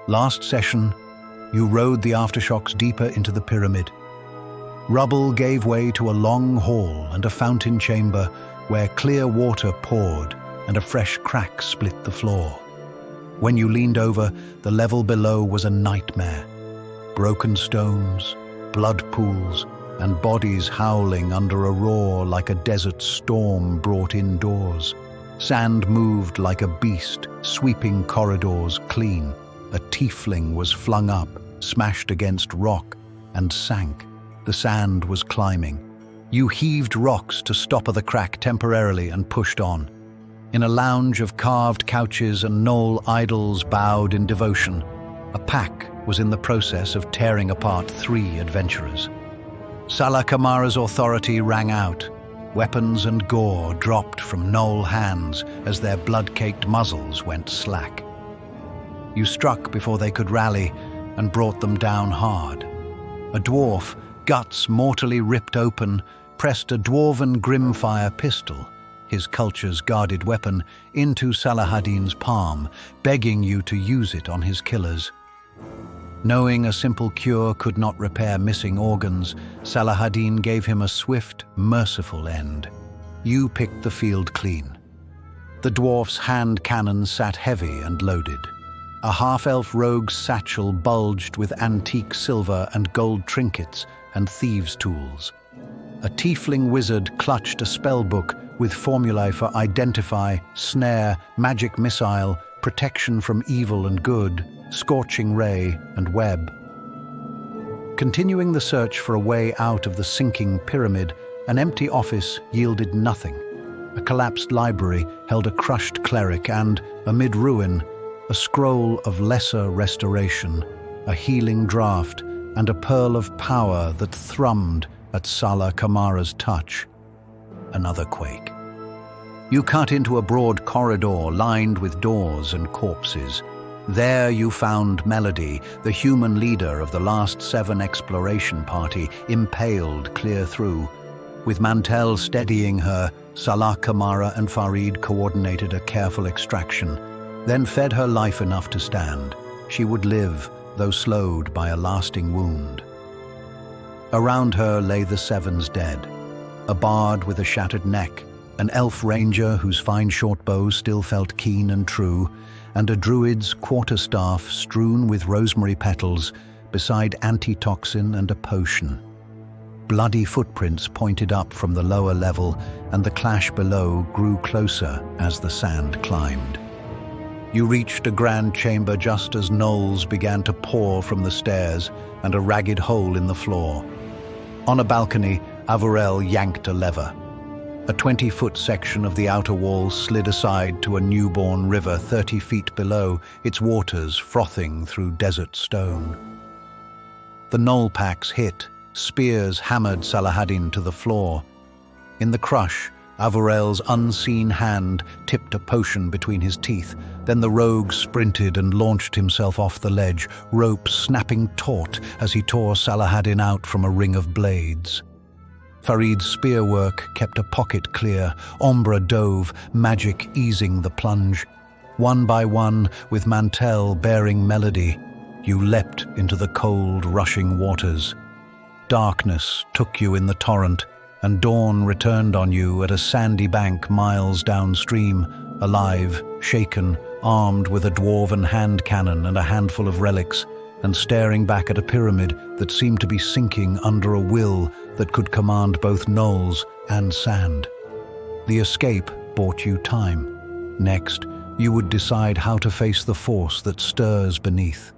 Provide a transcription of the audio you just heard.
Last session, you rode the aftershocks deeper into the pyramid. Rubble gave way to a long hall and a fountain chamber where clear water poured and a fresh crack split the floor. When you leaned over, the level below was a nightmare. Broken stones, blood pools, and bodies howling under a roar like a desert storm brought indoors. Sand moved like a beast, sweeping corridors clean. A tiefling was flung up, smashed against rock, and sank. The sand was climbing. You heaved rocks to stopper the crack temporarily and pushed on. In a lounge of carved couches and gnoll idols bowed in devotion, a pack was in the process of tearing apart 3 adventurers. Salah Kamara's authority rang out. Weapons and gore dropped from gnoll hands as their blood-caked muzzles went slack. You struck before they could rally and brought them down hard. A dwarf, guts mortally ripped open, pressed a dwarven grimfire pistol, his culture's guarded weapon, into Salahaddin's palm, begging you to use it on his killers. Knowing a simple cure could not repair missing organs, Salahaddin gave him a swift, merciful end. You picked the field clean. The dwarf's hand cannon sat heavy and loaded. A half-elf rogue's satchel bulged with antique silver and gold trinkets and thieves' tools. A tiefling wizard clutched a spellbook with formulae for identify, snare, magic missile, protection from evil and good, scorching ray, and web. Continuing the search for a way out of the sinking pyramid, an empty office yielded nothing. A collapsed library held a crushed cleric and, amid ruin, a scroll of lesser restoration, a healing draught, and a pearl of power that thrummed at Salah Kamara's touch. Another quake. You cut into a broad corridor lined with doors and corpses. There you found Melody, the human leader of the last 7 exploration party, impaled clear through. With Mantell steadying her, Salah Kamara and Farid coordinated a careful extraction, then fed her life enough to stand. She would live, though slowed by a lasting wound. Around her lay the Sevens dead, a bard with a shattered neck, an elf ranger whose fine shortbow still felt keen and true, and a druid's quarterstaff strewn with rosemary petals beside antitoxin and a potion. Bloody footprints pointed up from the lower level, and the clash below grew closer as the sand climbed. You reached a grand chamber just as gnolls began to pour from the stairs and a ragged hole in the floor. On a balcony, Averell yanked a lever. A 20-foot section of the outer wall slid aside to a newborn river 30 feet below, its waters frothing through desert stone. The gnoll packs hit, spears hammered Salahaddin to the floor. In the crush, Averell's unseen hand tipped a potion between his teeth. Then the rogue sprinted and launched himself off the ledge, rope snapping taut as he tore Salahaddin out from a ring of blades. Farid's spearwork kept a pocket clear. Ombra dove, magic easing the plunge. One by one, with Mantell bearing Melody, you leapt into the cold, rushing waters. Darkness took you in the torrent, and dawn returned on you at a sandy bank miles downstream, alive, shaken, armed with a dwarven hand cannon and a handful of relics, and staring back at a pyramid that seemed to be sinking under a will that could command both gnolls and sand. The escape bought you time. Next, you would decide how to face the force that stirs beneath.